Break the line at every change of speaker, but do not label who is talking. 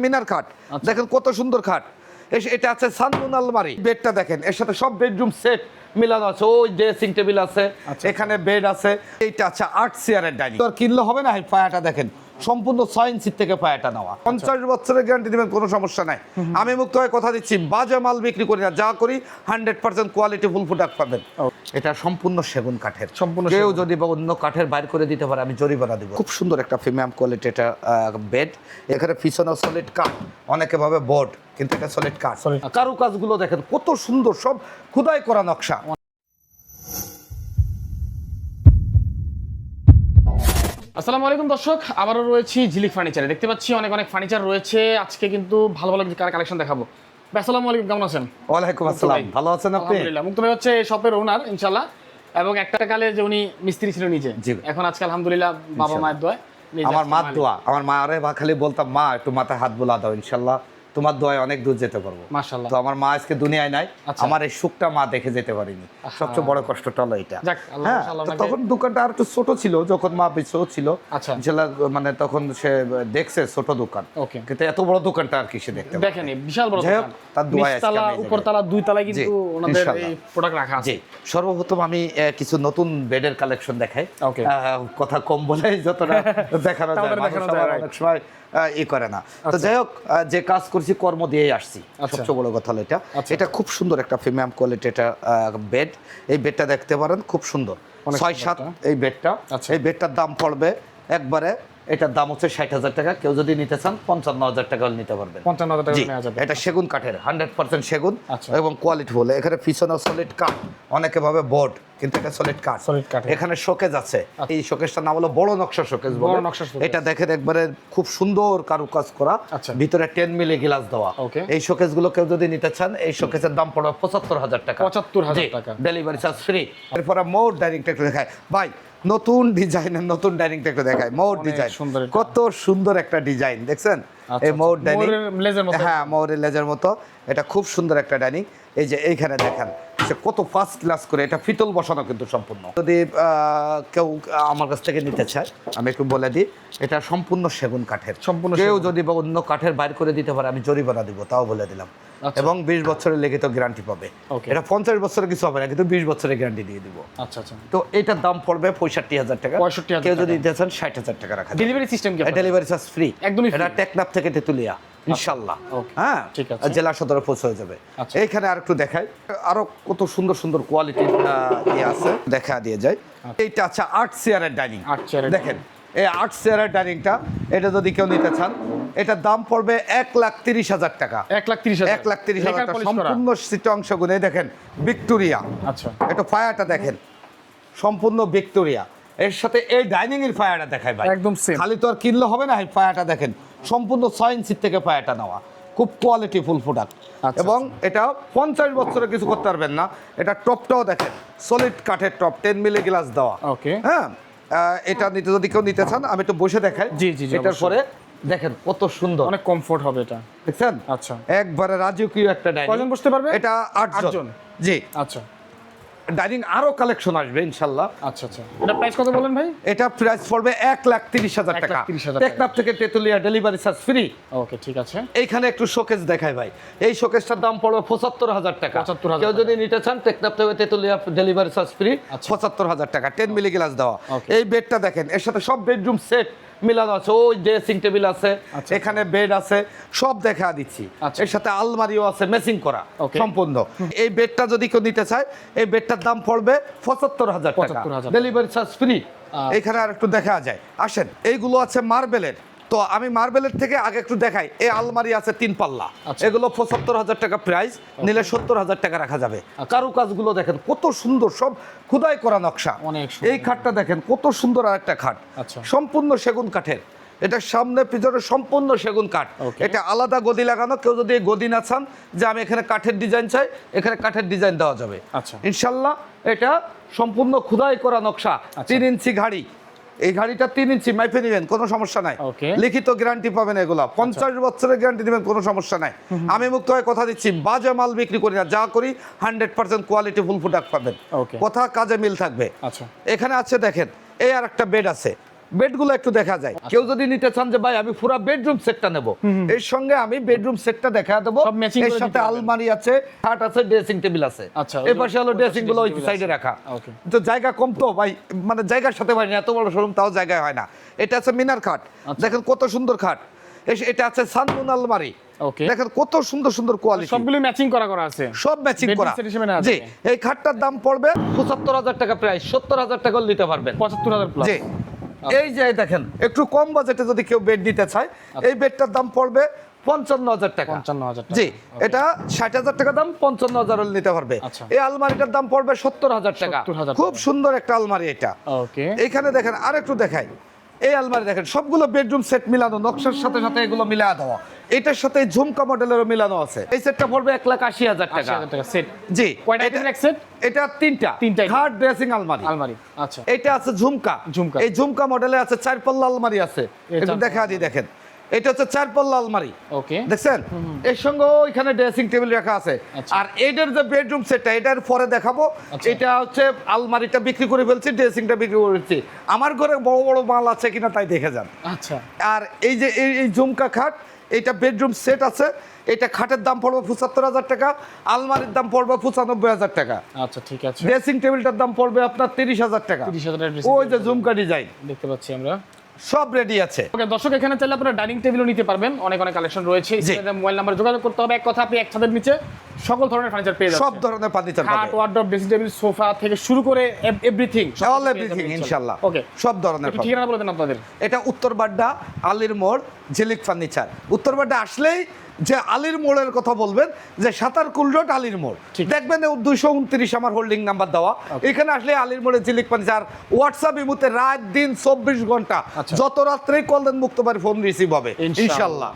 মিনার খাট দেখেন কত সুন্দর খাট। এটা আছে সানমুন আলমারি। বেডটা দেখেন, এর সাথে সব বেডরুম সেট মিলানো আছে। ওই ড্রেসিং টেবিল আছে, এখানে বেড আছে। এইটা আছে 8 চেয়ারের ডাইনিং। তো কিনলে হবে না, পায়াটা দেখেন সম্পূর্ণ 6 ইঞ্চি থেকে পায়াটা নেওয়া। 50 বছরের গ্যারান্টি দিবেন, কোনো সমস্যা নাই। আমি মুক্ত হয়ে কথা দিচ্ছি, বাজে মাল বিক্রি করি না, যা করি 100% কোয়ালিটি ফুল প্রোডাক্ট পাবেন। এটা সম্পূর্ণ সেগুন কাঠের। কেউ যদি বা অন্য কাঠের বাইর করে দিতে পারে আমি জরিমানা দিব। খুব সুন্দর একটা প্রিমিয়াম কোয়ালিটি এটা বেড। এখানে পিছনে সলিড কাঠ, অনেকে ভাবে বোর্ড, কিন্তু এটা সলিড কাঠ। কারুকাজগুলো দেখেন কত সুন্দর, সব খোদাই করা নকশা।
আসসালামু আলাইকুম দর্শক, আবারও রয়েছি ঝিলিক ফার্নিচারে। দেখতে পাচ্ছি অনেক ফার্নিচার রয়েছে। আজকে কিন্তু ভালো ভালো কালেকশন দেখাবো। আসসালামু আলাইকুম, কেমন আছেন?
ওয়ালাইকুম আসসালাম, ভালো আছেন আপনি?
আলহামদুলিল্লাহ। মুক্ত ভাই হচ্ছে এই শপের ওনার ইনশাআল্লাহ, এবং একটা কালে যে উনি মিস্ত্রি ছিল নিজে, এখন আজকে আলহামদুলিল্লাহ বাবা মায়ের দোয়া,
আমার মার দোয়া, আমার মারে খালি বলতাম মা একটু মাথায় হাত বুলা দাও, ইনশাআল্লাহ তোমার দোয়ায় অনেক দূর যেতে পারবো।
মাশাআল্লাহ।
তো আমার মা আজকে দুনিয়ায় নাই, আমার এই সুখটা মা দেখে যেতে পারিনি। সবচেয়ে বড় কষ্টটা হলো এটা। তখন দোকানটা আর একটু ছোট ছিল, যখন মা বেঁচে ছিল মানে তখন সে দেখছে ছোট দোকান, কিন্তু এত বড় দোকানটা আর কি সে দেখেনি,
বিশাল বড় দোকান। তার দোয়ায় উপরতলা দুই তলায় কিন্তু ওনাদের এই প্রোডাক্ট রাখা আছে।
সর্বপ্রথম আমি কিছু নতুন বেডের কালেকশন দেখাই। কথা কম বলে যতটা দেখানো যায়, অনেক সময় ই করে না। তো যাই হোক, যে কাজ করছি কর্ম দিয়েই আসছি, সবচেয়ে বড় কথা হলো এটা। এটা খুব সুন্দর একটা প্রিমিয়াম কোয়ালিটি এটা বেড। এই বেডটা দেখতে পারেন, খুব সুন্দর 6-7 এই বেডটা। এই বেডটার দাম পড়বে একবারে, এটার দাম হচ্ছে 60,000 টাকা। কেউ যদি নিতে চান 55,000 টাকা নিতে পারবেন।
55,000 টাকা নেওয়া যাবে।
এটা সেগুন কাঠের, 100% সেগুন এবং কোয়ালিটি বলে। এখানে পিছনে সলিড কাঠ, অনেকে ভাবে বোর্ড, কিন্তু এটা সলিড কাঠ। এখানে শোকেজ আছে, এই শোকেজটার নাম হলো বড় নকশা শোকেজ বলে। এটা দেখেন একবারে খুব সুন্দর কারুকাজ করা, ভিতরে 10 মিলি গ্লাস দেওয়া। এই শোকেজ গুলো কেউ যদি নিতে চান, এই শোকেজের দাম পড়বে 75,000 টাকা।
75,000 টাকা,
ডেলিভারি চার্জ ফ্রি। এরপরে মোর ডাইনিংটা একটু দেখায় ভাই, নতুন ডিজাইনের নতুন ডাইনিংটা একটু দেখায়। মোর ডিজাইন, কত সুন্দর একটা ডিজাইন দেখছেন? এই মোর ডাইনিং, হ্যাঁ মোরের লেজের মতো। এটা খুব সুন্দর একটা ডাইনিং। এই যে এইখানে দেখেন কত ফার্স্ট ক্লাস করে, এটা পিতল বসানো কিন্তু সম্পূর্ণ। যদি কেউ আমার কাছ থেকে নিতে চায় আমি একটু বলে দিই, এটা সম্পূর্ণ সেগুন কাঠের। কেউ যদি বা অন্য কাঠের বাইর করে দিতে পারে আমি জরিমানা দিব, তাও বলে দিলাম। এবং 20 বছরের লিখিত গ্যারান্টি পাবে। এটা 50 বছরের কিছু হবে না, কিন্তু 20 বছরের গ্যারান্টি দিয়ে দিব। তো এটার দাম পড়বে 65,000 টাকা। কেউ যদি নিতে চান 60,000 টাকা রাখা।
ডেলিভারি সিস্টেম কি?
ডেলিভারি চার্জ ফ্রি একদম। এটা টেকনাফ থেকে তেতুলিয়া ইনশাআল্লাহ, হ্যাঁ ঠিক আছে, জেলা সদরে পৌঁছে যাবে। এইখানে আর একটু দেখাই, আরো কত সুন্দর সুন্দর কোয়ালিটির ইয়ে আছে, দেখা দিয়ে যায়। এইটা আছে 8 চেয়ারের ডাইনিং। দেখেন এই 8 চেয়ারের ডাইনিংটা, এটা যদি কেউ নিতে চান এটার দাম পড়বে 1,30,000 টাকা। 1,30,000 টাকা সম্পূর্ণ সিটং সেগুন। এই দেখেন ভিক্টোরিয়া, আচ্ছা এটা ফায়ারটা দেখেন সম্পূর্ণ ভিক্টোরিয়া। এর সাথে এই ডাইনিং এর ফায়ারটা দেখাই ভাই, একদম সেম। খালি তো আর কিনলে হবে না, এই ফায়ারটা দেখেন সম্পূর্ণ 6 ইঞ্চি থেকে ফায়ারটা নেওয়া, খুব কোয়ালিটি ফুল প্রোডাক্ট। এবং এটা 50 বছরে কিছু করতে পারবেন না। এটা টপটাও দেখেন সলিড কাঠের টপ, 10 মিলি গ্লাস দেওয়া। হ্যাঁ, এটা নিতে যদি কেউ নিতে চান আমি একটু বসে দেখাই। এটার পরে দেখেন কত সুন্দর, অনেক কমফোর্ট হবে এটা, দেখছেন? আচ্ছা, একবারে রাজকীয় একটা ডাইনিং। কয়জন বসতে পারবে? এটা 8 জন। জি আচ্ছা। ডাইনিং আরো কালেকশন আসবে ইনশাআল্লাহ। আচ্ছা আচ্ছা, এটা প্রাইস কত বলেন ভাই? এটা প্রাইস পড়বে 1,30,000 টাকা। টেকনাফ থেকে তেতুলিয়া, ডেলিভারি চার্জ ফ্রি। ওকে ঠিক আছে। এইখানে একটু শোকেস দেখাই ভাই, এই শোকেসটার দাম পড়বে 75,000 টাকা। কেউ যদি নিতে চান টেকনাফ থেকে তেতুলিয়া, ডেলিভারি চার্জ ফ্রি, 75,000 টাকা, 10 মিলি গ্লাস দেওয়া। এই বেডটা দেখেন, এর সাথে সব বেডরুম সেট মিলানো আছে। ওই ড্রেসিং টেবিল আছে, এখানে বেড আছে, সব দেখা দিচ্ছি। এর সাথে আলমারিও আছে ম্যাচিং করা সম্পূর্ণ। এই বেডটা যদি কেউ নিতে চায়, এই বেডটার দাম পড়বে 75,000 টাকা, ডেলিভারি চার্জ ফ্রি। এখানে আর একটু দেখা যায়, আসেন। এইগুলো আছে মার্বেলের। তো আমি মার্বেলের থেকে আগে একটু দেখাই। এই আলমারি আছে 3 পাল্লা, এগুলো 75,000 টাকা প্রাইস, নিলে 70,000 টাকা রাখা যাবে। কারুকাজগুলো দেখেন কত সুন্দর, সব খোদাই করা নকশা। এই খাটটা দেখেন কত সুন্দর, আর একটা খাট সম্পূর্ণ সেগুন কাঠের। এটা সামনে পিছনে সম্পূর্ণ সেগুন কাঠ। এটা আলাদা গদি লাগানো। কেউ যদি গদি না চান যে আমি এখানে কাঠের ডিজাইন চাই, এখানে কাঠের ডিজাইন দেওয়া যাবে ইনশাল্লাহ। এটা সম্পূর্ণ খোদাই করা নকশা। 3 ইঞ্চি ঘাড়ি, এই ঘাড়িটা 3 ইঞ্চি মাইপে নেবেন, কোনো সমস্যা নাই। লিখিত গ্যারান্টি পাবেন, এগুলা 50 বছরের গ্যারান্টি দিবেন, কোনো সমস্যা নাই। আমি মুক্ত হয়ে কথা দিচ্ছি, বাজে মাল বিক্রি করি না, যা করি 100% কোয়ালিটি ফুল প্রোডাক্ট পাবেন। কথা কাজে মিল থাকবে। এখানে আছে দেখেন, এই আর একটা বেড আছে বেডগুলো একটু দেখা যায়। কেউ যদি নিতে চান যে ভাই আমি পুরো বেডরুম সেটটা নেব, এর সঙ্গে আমি বেডরুম সেটটা দেখা দেবো।
সব matching
এর
করে
সাথে
দিতে পারবেন।
আলমারি আছে, খাট আছে, ড্রেসিং টেবিল আছে।
আচ্ছা,
এই পাশে হলো ড্রেসিং গুলো ওই
dressing
সাইডে
table
রাখা।
ওকে।
তো জায়গা কম তো ভাই, মানে জায়গার সাথে ভাই এত বড় শোরুম তাও জায়গা হয় না। এটা আছে মিনার খাট, দেখেন কত সুন্দর খাট। এটা আছে সানমুন আলমারি,
ওকে।
দেখেন কত সুন্দর সুন্দর কোয়ালিটি,
সবগুলো ম্যাচিং করা আছে,
সব ম্যাচিং
Bedroom
করা।
set হিসেবে নেওয়া
জি,
যাবে।
এই খাটটার দাম পড়বে ৭৫,০০০ টাকা, প্রায় ৭০,০০০ টাকা নিতে পারবেন।
৭৫,০০০ প্লাস।
জি, এই যে দেখেন একটু কম বাজেটে যদি কেউ বেড নিতে চায়, এই বেডটার দাম পড়বে ৫৫,০০০ টাকা।
৫৫,০০০ টাকা।
জি, এটা ৬০,০০০ টাকা দাম, ৫৫,০০০ হলে নিতে পারবে।
আচ্ছা।
এই আলমারিটার দাম পড়বে ৭০,০০০ টাকা।
৭০,০০০
খুব সুন্দর একটা আলমারি এটা।
ওকে।
এখানে দেখেন আরেকটু দেখাই, এই আলমারি দেখেন সবগুলো বেডরুম সেট মিলানো, নকশার সাথে সাথে এগুলো মিলা দেওয়া। এটার সাথে ঝুমকা মডেলেরও মিলানো আছে। এই সেটটা পড়বে ১,৮০,০০০ টাকা।
৮০,০০০ টাকা সেট।
জি,
কয়টা আইটেমের এক সেট?
এটা তিনটা
তিনটা
খাট, ড্রেসিং, আলমারি।
আলমারি, আচ্ছা।
এটা আছে ঝুমকা।
ঝুমকা।
এই ঝুমকা মডেলে আছে 4 পাল্লা আলমারি আছে। একটু দেখা দিই, দেখেন এটা হচ্ছে 4 পাল্লা আলমারি,
ওকে।
দেখছেন? এর সঙ্গে এখানে ড্রেসিং টেবিল রাখা আছে।
আচ্ছা।
আর এটার যে বেডরুম সেটটা, এটার পরে দেখাবো।
আচ্ছা।
এটা হচ্ছে আলমারিটা বিক্রি করে ফেলছি, ড্রেসিংটা বিক্রি করে ফেলছি। আমার ঘরে বড় বড় মাল আছে কিনা তাই দেখে যান।
আচ্ছা।
আর এই যে এই ঝুমকা খাট, এটা বেডরুম সেট আছে। এটা খাটের দাম পড়বে ৭৫,০০০ টাকা, আলমারির দাম পড়বে ৯৫,০০০ টাকা।
আচ্ছা, ঠিক আছে।
ড্রেসিং টেবিলটার দাম পড়বে আপনার ৩০,০০০ টাকা।
৩০,০০০ টাকা
ওই যে ঝুমকা ডিজাইন
দেখতে পাচ্ছি আমরা।
সব রেডি আছে।
ওকে দর্শক, এখানে চাইলে আপনারা ডাইনিং টেবিলও নিতে পারবেন, অনেক অনেক কালেকশন রয়েছে। মোবাইল নাম্বারে যোগাযোগ করতে হবে। এক কথা, আপনি এক ছাদের নিচে সকল ধরনের ফার্নিচার পেয়ে যাচ্ছেন।
সব ধরনের ফার্নিচার
খাট,
পাবেন,
ওয়ার্ডরোব, ড্রেসিং টেবিল, সোফা থেকে শুরু করে এভরিথিং,
অল এভরিথিং ইনশাআল্লাহ।
ওকে,
সব ধরনের
একটু
পাবেন।
ঠিকানা বলে দেন আপনাদের।
এটা উত্তরবাড্ডা আলীর মোড়, ঝিলিক ফার্নিচার। উত্তরবাড্ডা আসলেই যে আলীর মোড়ের কথা বলবেন, যে সাতারকুল রোড আলীর মোড়,
ঠিক।
দেখবেন ২২৯ আমার হোল্ডিং নাম্বার দেওয়া। এখানে আসলে আলীর মোড়ে ঝিলিক ফার্নিচার। হোয়াটসঅ্যাপ ইমুতে রাত দিন ২৪ ঘন্টা,
আচ্ছা।
যত রাত্রেই কল দেন মুক্তবাড়ি ফোন রিসিভ হবে
ইনশাআল্লাহ।
ইনশাআল্লাহ।